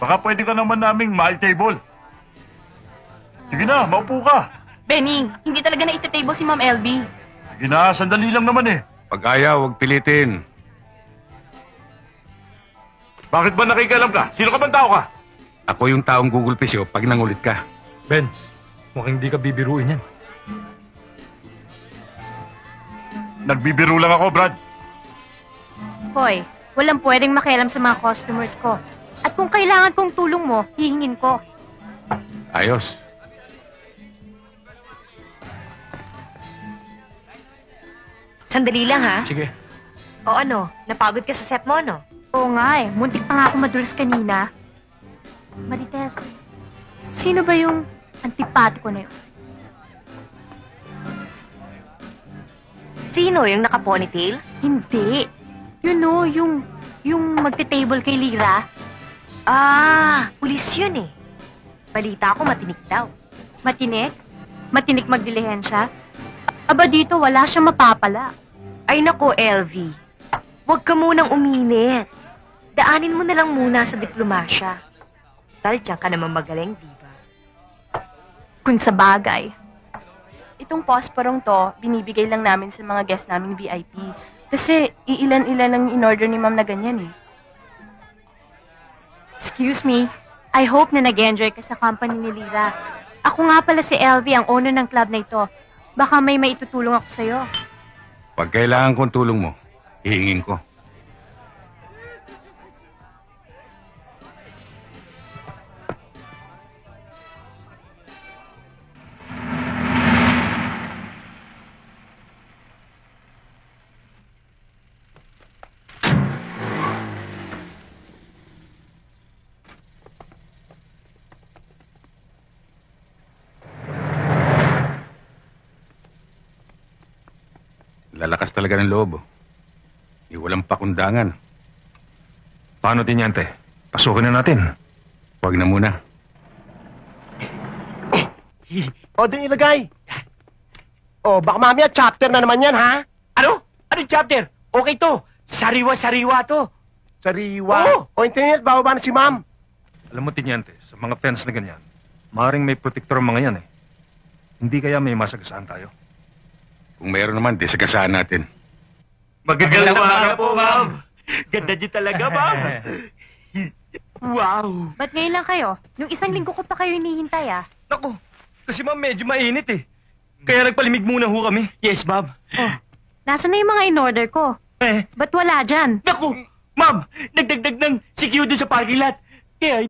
Baka pwede ka naman naming ma-table. Sige na, maupo ka. Benny, hindi talaga na iti-table si Ma'am LB. Sige na, sandali lang naman eh. Pag ayaw, huwag pilitin. Bakit ba nakikialam ka? Sino ka bang tao ka? Ako yung taong gugulpi sa'yo pag nangulit ka. Ben, mukhang hindi ka bibiruin yan. Nagbibiro lang ako, Brad. Hoy, walang pwedeng makialam sa mga customers ko. At kung kailangan kong tulong mo, hihingin ko. Ayos. Sandali lang, ha? Sige. O ano, napagod ka sa set mo, no? Oo nga eh, muntik pa nga ako madulas kanina. Marites, sino ba yung antipatiko na yun? Sino, yung naka-ponytail? Hindi. Yun o, yung magte-table kay Lira. Ah, pulis yun eh. Balita ko matinik daw. Matinik? Matinik magdilihensya? Aba dito, wala siyang mapapala. Ay nako, LV. Huwag ka munang uminit. Daanin mo na lang muna sa diplomasya. Dahil diyan ka naman magaling, di ba? Kung sa bagay. Itong posporong to, binibigay lang namin sa mga guest naming VIP. Kasi iilan-ilan lang yung in-order ni Ma'am na ganyan eh. Excuse me, I hope na nag-enjoy ka sa company ni Lira. Ako nga pala si LV, ang owner ng club na ito. Baka may maitutulong ako sa'yo. Pag kailangan kong tulong mo, hihingin ko. Lalakas talaga ng loob. Walang pakundangan. Paano, Tinyente? Pasukin na natin. Huwag na muna. O, doon ilagay. O, baka mamaya chapter na naman yan, ha? Ano? Anong chapter? Okay to. Sariwa-sariwa to. Sariwa. Oo. O, internet, bababa na si ma'am. Alam mo, Tinyente, sa mga tents na ganyan, maaaring may protector ang mga yan eh. Hindi kaya may masagasaan tayo? Kung mayroon naman, desagasaan natin. Magandang umaga po, ma'am. Ganda niyo talaga, ma'am. Wow. Ba't ngayon lang kayo? Nung isang linggo ko pa kayo hinihintay ah. Naku, kasi ma'am medyo mainit eh. Kaya nagpalimig muna ho kami. Yes, ma'am. Nasaan na yung mga in-order ko? Eh, Ba't wala dyan? naku, ma'am, nagdagdag ng CQ dun sa parking lot. Kaya